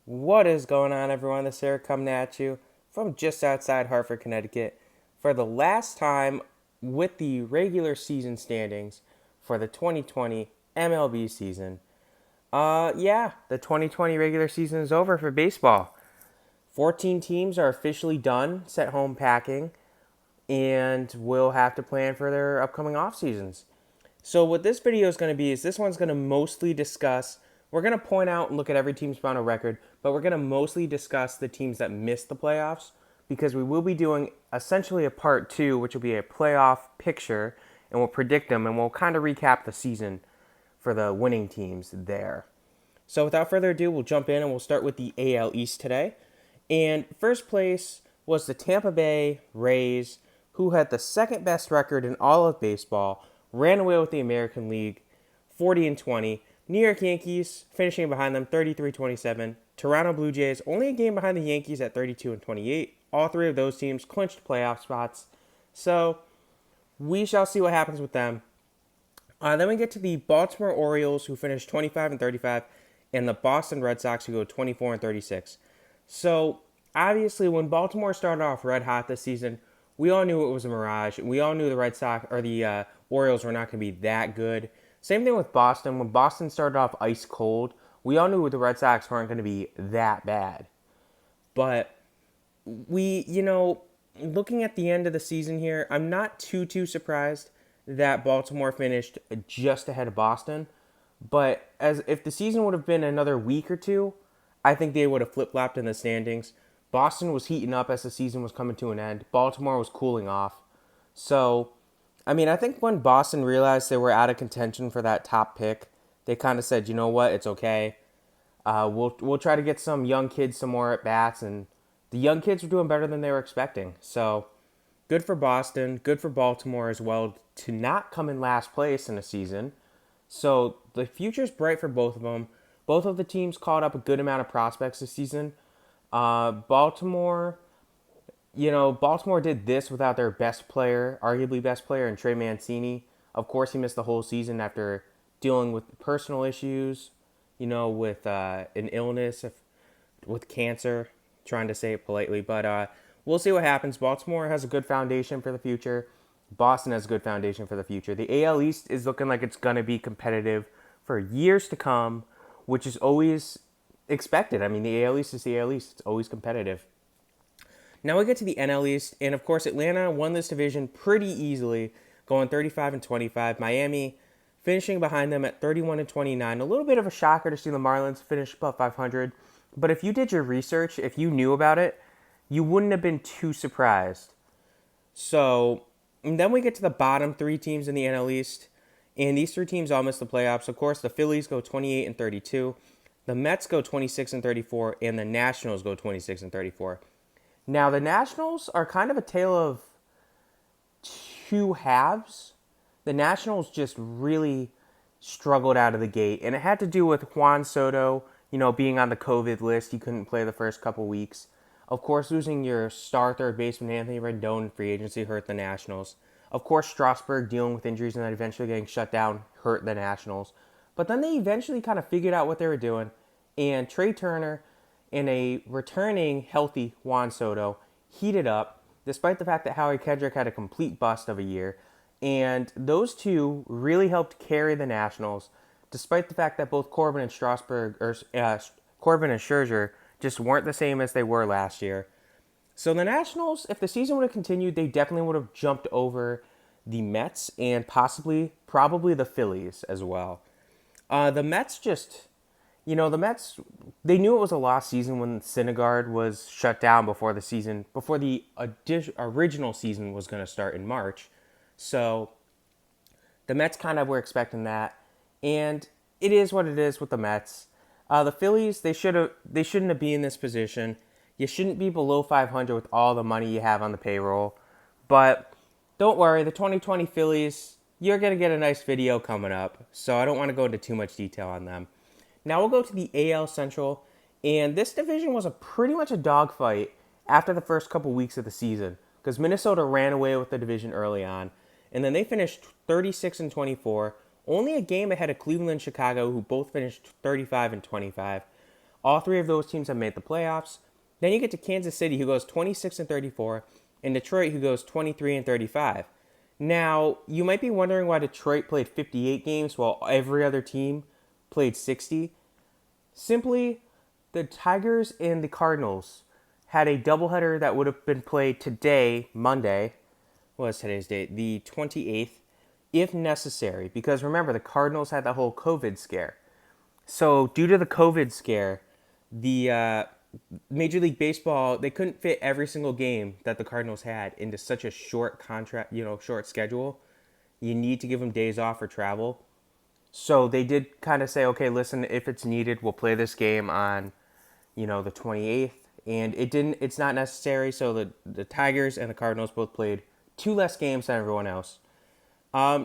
What is going on, everyone? This is Eric coming at you from just outside Hartford, Connecticut, for the last time with the regular season standings for the 2020 MLB season. The 2020 regular season is over for baseball. 14 teams are officially done, set home packing, and will have to plan for their upcoming off seasons. So what this video is going to be is this one's going to mostly discuss, we're going to point out and look at every team's final record, but we're going to mostly discuss the teams that missed the playoffs because we will be doing essentially a part two, which will be a playoff picture, and we'll predict them and we'll kind of recap the season for the winning teams there. So without further ado, we'll jump in and we'll start with the AL East today. And first place was the Tampa Bay Rays, who had the second best record in all of baseball, ran away with the American League, 40-20. New York Yankees finishing behind them, 33-27. Toronto Blue Jays only a game behind the Yankees at 32-28. All three of those teams clinched playoff spots. So we shall see what happens with them. Then we get to the Baltimore Orioles, who finished 25-35, and the Boston Red Sox, who go 24-36. So obviously, when Baltimore started off red hot this season, we all knew it was a mirage. We all knew the Red Sox or the Orioles were not going to be that good. Same thing with Boston. When Boston started off ice cold, we all knew the Red Sox weren't going to be that bad. But looking at the end of the season here, I'm not too surprised that Baltimore finished just ahead of Boston. But as if the season would have been another week or two, I think they would have flip-flopped in the standings. Boston was heating up as the season was coming to an end. Baltimore was cooling off. So, I think when Boston realized they were out of contention for that top pick, they kind of said, you know what, it's okay. We'll try to get some young kids some more at bats, and the young kids were doing better than they were expecting. So, good for Boston, good for Baltimore as well to not come in last place in a season. So the future's bright for both of them. Both of the teams called up a good amount of prospects this season. Baltimore, Baltimore did this without their best player, arguably best player, in Trey Mancini. Of course, he missed the whole season after dealing with personal issues, with an illness, with cancer, trying to say it politely. But we'll see what happens. Baltimore has a good foundation for the future. Boston has a good foundation for the future. The AL East is looking like it's going to be competitive for years to come, which is always expected. The AL East is the AL East. It's always competitive. Now we get to the NL East, and of course, Atlanta won this division pretty easily, going 35-25. Miami finishing behind them at 31-29. A little bit of a shocker to see the Marlins finish above 500. But if you did your research, if you knew about it, you wouldn't have been too surprised. So, and then we get to the bottom three teams in the NL East, and these three teams all missed the playoffs. Of course, the Phillies go 28-32, the Mets go 26-34, and the Nationals go 26-34. Now, the Nationals are kind of a tale of two halves. The Nationals just really struggled out of the gate, and it had to do with Juan Soto, being on the COVID list. He couldn't play the first couple weeks. Of course, losing your star third baseman Anthony Rendon in free agency hurt the Nationals. Of course, Strasburg dealing with injuries and then eventually getting shut down hurt the Nationals. But then they eventually kind of figured out what they were doing, and Trey Turner and a returning healthy Juan Soto heated up, despite the fact that Howie Kendrick had a complete bust of a year. And those two really helped carry the Nationals, despite the fact that both Corbin and Corbin and Scherzer just weren't the same as they were last year. So the Nationals, if the season would have continued, they definitely would have jumped over the Mets and probably the Phillies as well. The Mets the Mets, they knew it was a lost season when Syndergaard was shut down before the original season was going to start in March. So the Mets kind of were expecting that, and it is what it is with the Mets. The Phillies, they shouldn't have been in this position. You shouldn't be below 500 with all the money you have on the payroll. But don't worry, the 2020 Phillies, you're going to get a nice video coming up, so I don't want to go into too much detail on them. Now we'll go to the AL Central, and this division was pretty much a dogfight after the first couple weeks of the season, because Minnesota ran away with the division early on, and then they finished 36-24, only a game ahead of Cleveland and Chicago, who both finished 35-25. All three of those teams have made the playoffs. Then you get to Kansas City, who goes 26-34, and Detroit, who goes 23-35. Now, you might be wondering why Detroit played 58 games while every other team played 60. Simply, the Tigers and the Cardinals had a doubleheader that would have been played today, Monday. What was today's date? The 28th, if necessary. Because remember, the Cardinals had the whole COVID scare. So, due to the COVID scare, the Major League Baseball, they couldn't fit every single game that the Cardinals had into such a short contract, short schedule. You need to give them days off for travel. So they did kind of say, okay, listen, if it's needed, we'll play this game on, the 28th. And it's not necessary. So the Tigers and the Cardinals both played 2 less games than everyone else.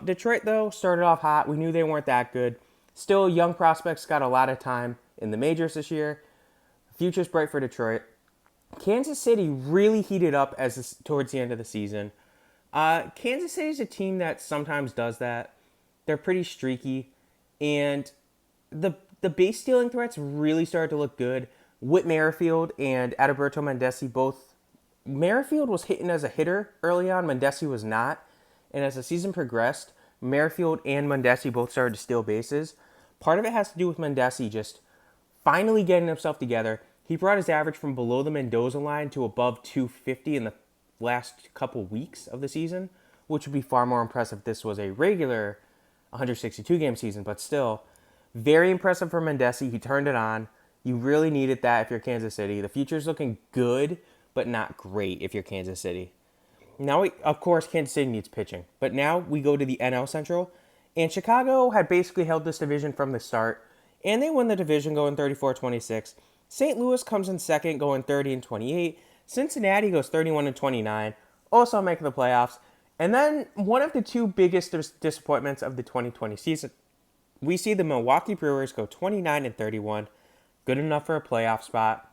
Detroit, though, started off hot. We knew they weren't that good. Still, young prospects got a lot of time in the majors this year. Future's bright for Detroit. Kansas City really heated up towards the end of the season. Kansas City is a team that sometimes does that. They're pretty streaky. And the base stealing threats really started to look good. Whit Merrifield and Adalberto Mondesi both. Merrifield was hitting as a hitter early on. Mondesi was not. And as the season progressed, Merrifield and Mondesi both started to steal bases. Part of it has to do with Mondesi just finally getting himself together. He brought his average from below the Mendoza line to above 250 in the last couple weeks of the season, which would be far more impressive if this was a regular 162-game season, but still, very impressive for Mondesi. He turned it on. You really needed that if you're Kansas City. The future's looking good, but not great if you're Kansas City. Now, of course, Kansas City needs pitching, but now we go to the NL Central, and Chicago had basically held this division from the start, and they won the division going 34-26. St. Louis comes in second, going 30-28. Cincinnati goes 31-29, also making the playoffs. And then one of the two biggest disappointments of the 2020 season, we see the Milwaukee Brewers go 29-31, good enough for a playoff spot.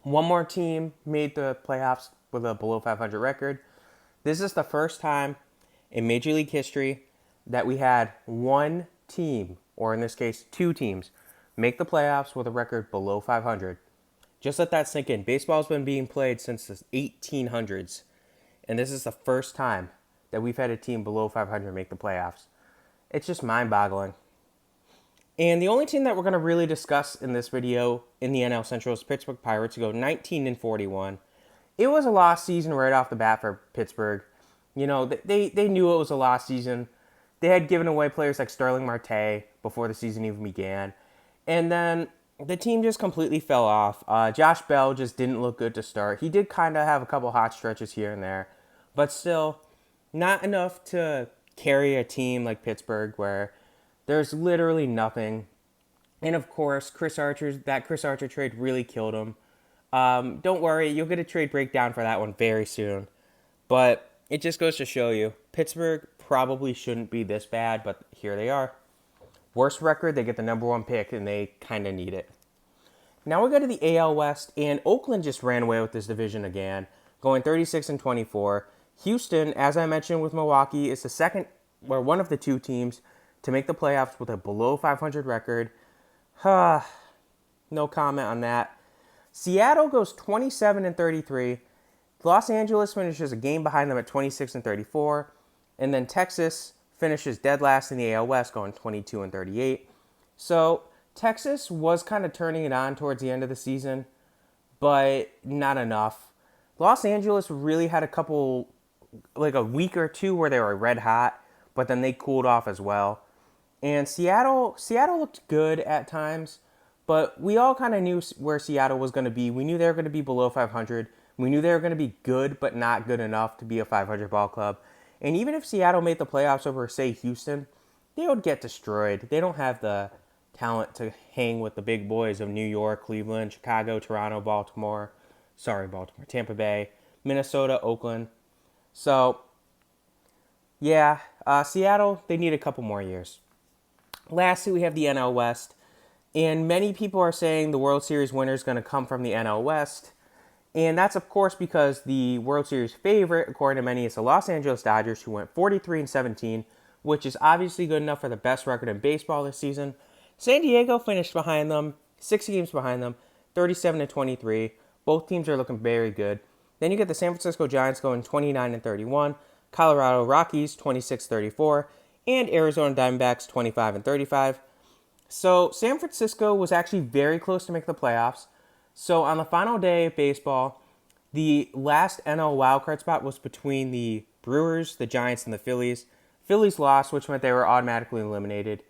One more team made the playoffs with a below 500 record. This is the first time in Major League history that we had one team, or in this case, 2 teams, make the playoffs with a record below 500. Just let that sink in. Baseball's been being played since the 1800s, and this is the first time that we've had a team below 500 make the playoffs. It's just mind-boggling. And the only team that we're going to really discuss in this video in the NL Central is Pittsburgh Pirates, who go 19-41. It was a lost season right off the bat for Pittsburgh. They knew it was a lost season. They had given away players like Starling Marte before the season even began. And then the team just completely fell off. Josh Bell just didn't look good to start. He did kind of have a couple hot stretches here and there, but still not enough to carry a team like Pittsburgh where there's literally nothing. And of course, Chris Archer trade really killed him. Don't worry, you'll get a trade breakdown for that one very soon. But it just goes to show you, Pittsburgh probably shouldn't be this bad, but here they are. Worst record, they get the number 1 pick, and they kind of need it. Now we go to the AL West, and Oakland just ran away with this division again, going 36-24. Houston, as I mentioned with Milwaukee, is one of the 2 teams to make the playoffs with a below 500 record. No comment on that. Seattle goes 27-33. Los Angeles finishes a game behind them at 26-34. And then Texas finishes dead last in the AL West, going 22-38. So Texas was kind of turning it on towards the end of the season, but not enough. Los Angeles really had a week or 2 where they were red hot, but then they cooled off as well. And Seattle looked good at times, but we all kind of knew where Seattle was going to be. We knew they were going to be below 500. We knew they were going to be good, but not good enough to be a 500 ball club. And even if Seattle made the playoffs over, say, Houston, they would get destroyed. They don't have the talent to hang with the big boys of New York, Cleveland, Chicago, Toronto, Tampa Bay, Minnesota, Oakland. So, yeah, Seattle, they need a couple more years. Lastly, we have the NL West. And many people are saying the World Series winner is going to come from the NL West. And that's, of course, because the World Series favorite, according to many, is the Los Angeles Dodgers, who went 43-17, which is obviously good enough for the best record in baseball this season. San Diego finished behind them, 6 games behind them, 37-23. Both teams are looking very good. Then you get the San Francisco Giants going 29-31, Colorado Rockies 26-34, and Arizona Diamondbacks 25-35. So San Francisco was actually very close to make the playoffs. So on the final day of baseball, the last NL wildcard spot was between the Brewers, the Giants, and the Phillies. Phillies lost, which meant they were automatically eliminated.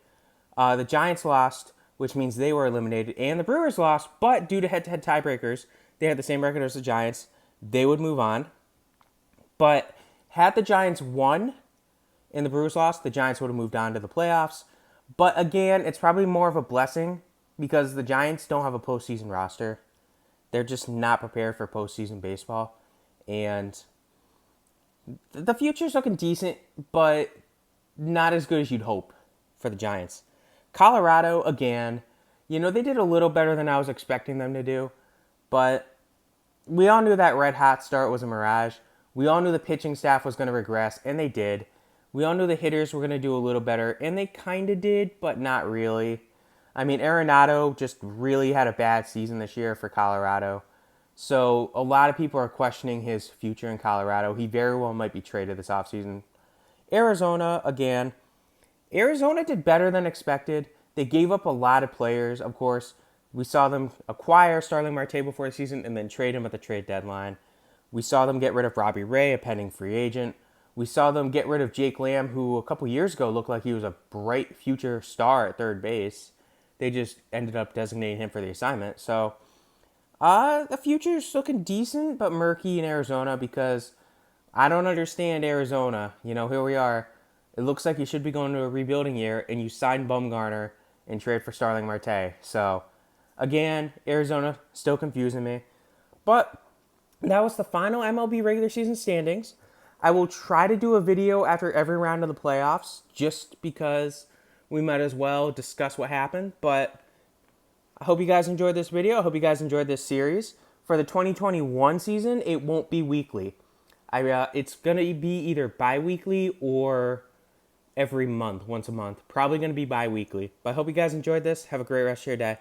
The Giants lost, which means they were eliminated. And the Brewers lost, but due to head-to-head tiebreakers, they had the same record as the Giants. They would move on. But had the Giants won and the Brewers lost, the Giants would have moved on to the playoffs. But again, it's probably more of a blessing because the Giants don't have a postseason roster. They're just not prepared for postseason baseball. And the future's looking decent, but not as good as you'd hope for the Giants. Colorado, again, they did a little better than I was expecting them to do. But we all knew that red hot start was a mirage. We all knew the pitching staff was going to regress, and they did. We all knew the hitters were going to do a little better, and they kind of did, but not really. I mean, Arenado just really had a bad season this year for Colorado. So a lot of people are questioning his future in Colorado. He very well might be traded this offseason. Arizona, again. Arizona did better than expected. They gave up a lot of players, of course. We saw them acquire Starling Marte before the season and then trade him at the trade deadline. We saw them get rid of Robbie Ray, a pending free agent. We saw them get rid of Jake Lamb, who a couple years ago looked like he was a bright future star at third base. They just ended up designating him for the assignment. So the future's looking decent, but murky in Arizona because I don't understand Arizona. Here we are. It looks like you should be going to a rebuilding year, and you sign Bumgarner and trade for Starling Marte. So, again, Arizona still confusing me. But that was the final MLB regular season standings. I will try to do a video after every round of the playoffs, just because we might as well discuss what happened. But I hope you guys enjoyed this video. I hope you guys enjoyed this series. For the 2021 season, it won't be weekly. It's going to be either bi-weekly or every month, once a month. Probably going to be bi-weekly. But I hope you guys enjoyed this. Have a great rest of your day.